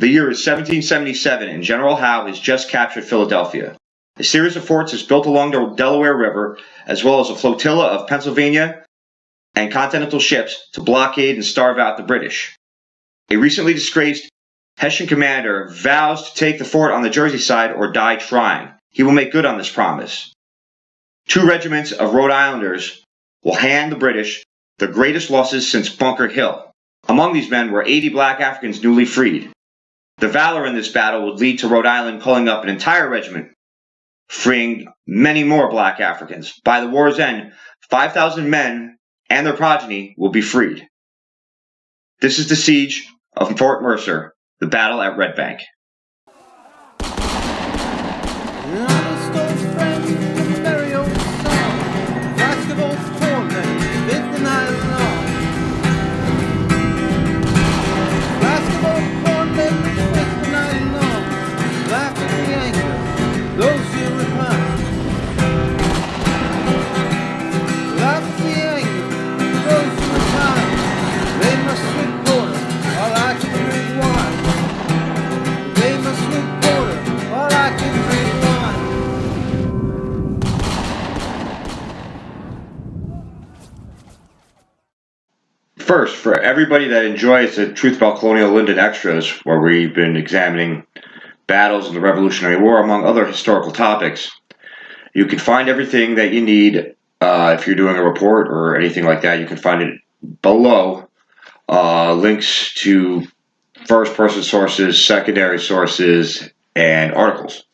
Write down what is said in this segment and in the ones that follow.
The year is 1777 and General Howe has just captured Philadelphia. A series of forts is built along the Delaware River, as well as a flotilla of Pennsylvania and Continental ships to blockade and starve out the British. A recently disgraced Hessian commander vows to take the fort on the Jersey side or die trying. He will make good on this promise. 2 regiments of Rhode Islanders will hand the British the greatest losses since Bunker Hill. Among these men were 80 black Africans newly freed. The valor in this battle would lead to Rhode Island pulling up an entire regiment, freeing many more black Africans. By the war's end, 5,000 men and their progeny will be freed. This is the siege of Fort Mercer, the battle at Red Bank. First, for everybody that enjoys the Truth About Colonial Linden Extras, where we've been examining battles in the Revolutionary War, among other historical topics, you can find everything that you need if you're doing a report or anything like that. You can find it below. Links to first-person sources, secondary sources, and articles.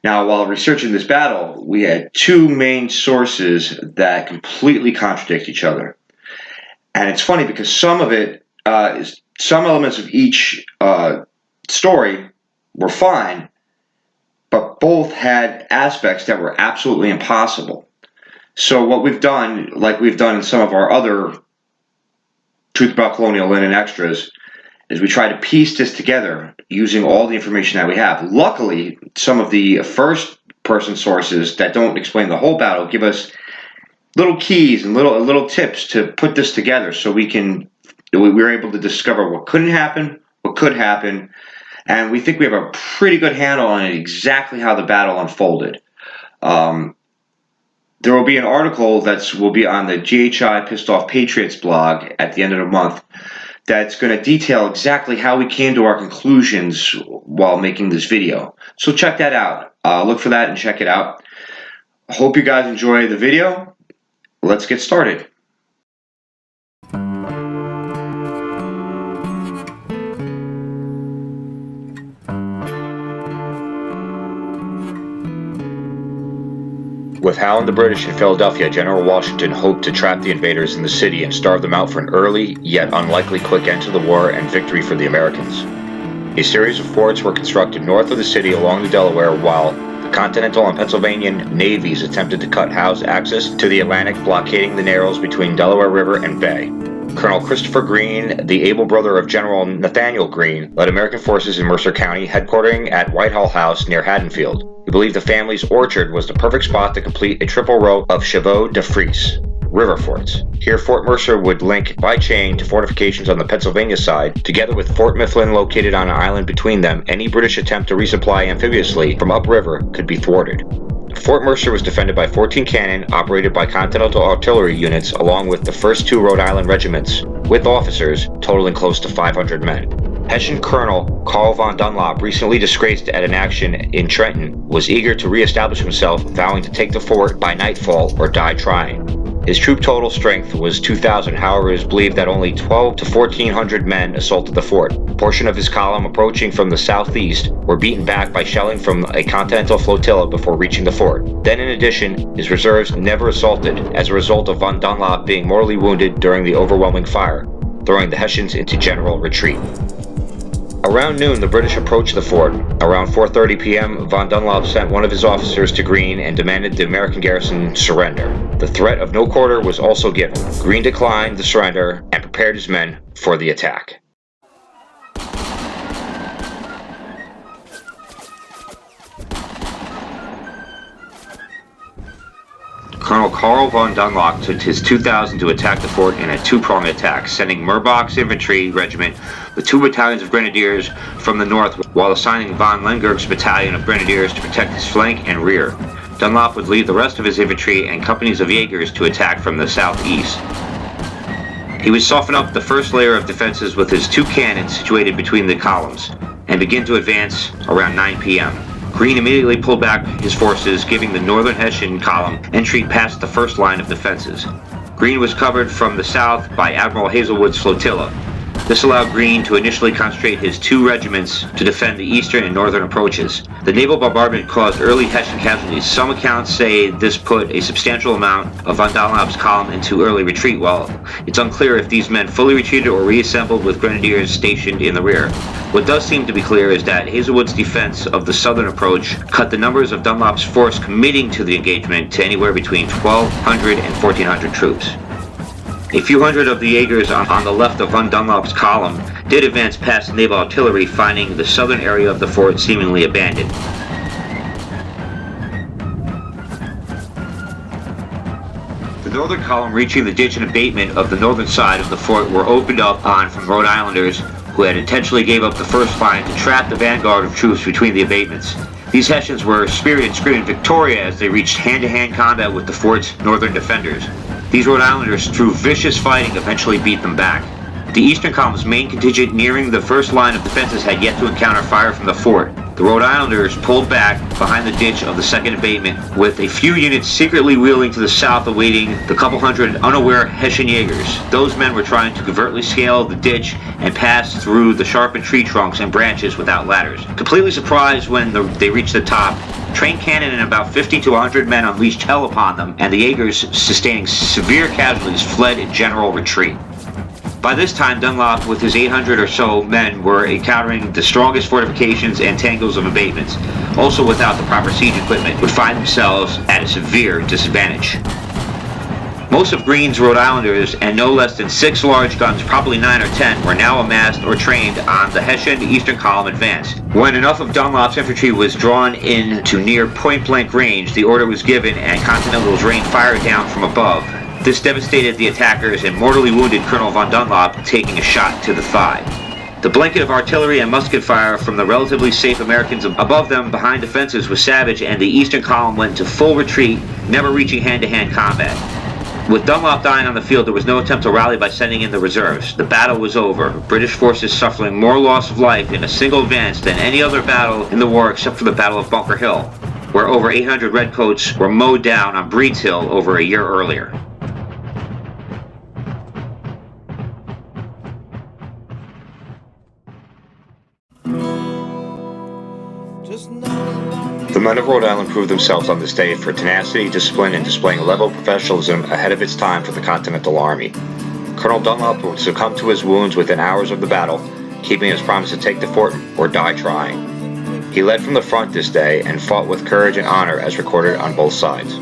Now, while researching this battle, we had 2 main sources that completely contradict each other. And it's funny because some of it, some elements of each story were fine, but both had aspects that were absolutely impossible. So what we've done, like we've done in some of our other Truth About Colonial Linden Extras, is we try to piece this together using all the information that we have. Luckily, some of the first-person sources that don't explain the whole battle give us little keys and little tips to put this together, so we were able to discover what couldn't happen, what could happen, and we think we have a pretty good handle on exactly how the battle unfolded. There will be an article will be on the GHI Pissed Off Patriots blog at the end of the month that's going to detail exactly how we came to our conclusions while making this video. So check that out. Look for that and check it out. I hope you guys enjoy the video. Let's get started. With Howe and the British in Philadelphia, General Washington hoped to trap the invaders in the city and starve them out for an early, yet unlikely quick end to the war and victory for the Americans. A series of forts were constructed north of the city along the Delaware, while the Continental and Pennsylvanian navies attempted to cut Howe's access to the Atlantic, blockading the narrows between Delaware River and Bay. Colonel Christopher Greene, the able brother of General Nathaniel Greene, led American forces in Mercer County, headquartering at Whitehall House near Haddonfield. He believed the family's orchard was the perfect spot to complete a triple row of chevaux de frise, river forts. Here, Fort Mercer would link by chain to fortifications on the Pennsylvania side. Together with Fort Mifflin located on an island between them, any British attempt to resupply amphibiously from upriver could be thwarted. Fort Mercer was defended by 14 cannon operated by Continental artillery units, along with the first 2 Rhode Island regiments, with officers totaling close to 500 men. Hessian Colonel Carl von Dunlop, recently disgraced at an action in Trenton, was eager to re-establish himself, vowing to take the fort by nightfall or die trying. His troop total strength was 2,000, however it is believed that only 1,200 to 1,400 men assaulted the fort. A portion of his column approaching from the southeast were beaten back by shelling from a Continental flotilla before reaching the fort. Then in addition, his reserves never assaulted as a result of von Dunlop being mortally wounded during the overwhelming fire, throwing the Hessians into general retreat. Around noon, the British approached the fort. Around 4:30 p.m., von Dunlop sent one of his officers to Greene and demanded the American garrison surrender. The threat of no quarter was also given. Greene declined the surrender and prepared his men for the attack. Colonel Carl von Dunlop took his 2,000 to attack the fort in a 2-pronged attack, sending Murbach's infantry regiment with 2 battalions of grenadiers from the north, while assigning von Lengerk's battalion of grenadiers to protect his flank and rear. Dunlop would lead the rest of his infantry and companies of Jaegers to attack from the southeast. He would soften up the first layer of defenses with his 2 cannons situated between the columns, and begin to advance around 9 p.m. Greene immediately pulled back his forces, giving the northern Hessian column entry past the first line of defenses. Greene was covered from the south by Admiral Hazelwood's flotilla. This allowed Greene to initially concentrate his 2 regiments to defend the eastern and northern approaches. The naval bombardment caused early Hessian casualties. Some accounts say this put a substantial amount of von Dunlop's column into early retreat, while it's unclear if these men fully retreated or reassembled with grenadiers stationed in the rear. What does seem to be clear is that Hazelwood's defense of the southern approach cut the numbers of Dunlop's force committing to the engagement to anywhere between 1,200 and 1,400 troops. A few hundred of the Jaegers on the left of von Dunlop's column did advance past naval artillery, finding the southern area of the fort seemingly abandoned. The northern column reaching the ditch and abatement of the northern side of the fort were opened up on from Rhode Islanders who had intentionally gave up the first line to trap the vanguard of troops between the abatements. These Hessians were spirited and screaming Victoria as they reached hand-to-hand combat with the fort's northern defenders. These Rhode Islanders, through vicious fighting, eventually beat them back. The eastern column's main contingent nearing the first line of defenses had yet to encounter fire from the fort. The Rhode Islanders pulled back behind the ditch of the second abatement, with a few units secretly wheeling to the south awaiting the couple hundred unaware Hessian Jaegers. Those men were trying to covertly scale the ditch and pass through the sharpened tree trunks and branches without ladders. Completely surprised when they reached the top, trained cannon and about 50 to 100 men unleashed hell upon them, and the Jaegers, sustaining severe casualties, fled in general retreat. By this time, Dunlop, with his 800 or so men, were encountering the strongest fortifications and tangles of abatements. Also, without the proper siege equipment, would find themselves at a severe disadvantage. Most of Greene's Rhode Islanders, and no less than 6 large guns, probably 9 or 10, were now amassed or trained on the Hessian eastern column advance. When enough of Dunlop's infantry was drawn in to near point-blank range, the order was given and Continentals rained fire down from above. This devastated the attackers and mortally wounded Colonel von Dunlop, taking a shot to the thigh. The blanket of artillery and musket fire from the relatively safe Americans above them behind defenses was savage, and the eastern column went into full retreat, never reaching hand-to-hand combat. With Dunlop dying on the field, there was no attempt to rally by sending in the reserves. The battle was over, British forces suffering more loss of life in a single advance than any other battle in the war except for the Battle of Bunker Hill, where over 800 Redcoats were mowed down on Breed's Hill over a year earlier. The men of Rhode Island proved themselves on this day for tenacity, discipline, and displaying a level of professionalism ahead of its time for the Continental Army. Colonel Dunlop would succumb to his wounds within hours of the battle, keeping his promise to take the fort or die trying. He led from the front this day and fought with courage and honor as recorded on both sides.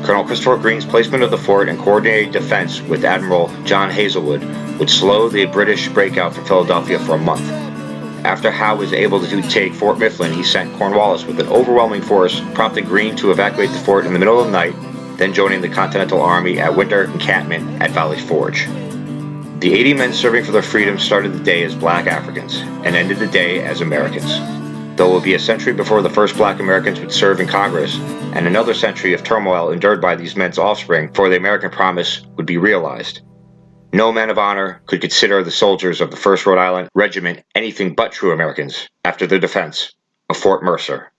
Colonel Christopher Greene's placement of the fort and coordinated defense with Admiral John Hazelwood would slow the British breakout from Philadelphia for a month. After Howe was able to take Fort Mifflin, he sent Cornwallis with an overwhelming force, prompting Greene to evacuate the fort in the middle of the night, then joining the Continental Army at winter encampment at Valley Forge. The 80 men serving for their freedom started the day as black Africans and ended the day as Americans. Though it would be a century before the first black Americans would serve in Congress, and another century of turmoil endured by these men's offspring before the American promise would be realized. No man of honor could consider the soldiers of the 1st Rhode Island Regiment anything but true Americans after their defense of Fort Mercer.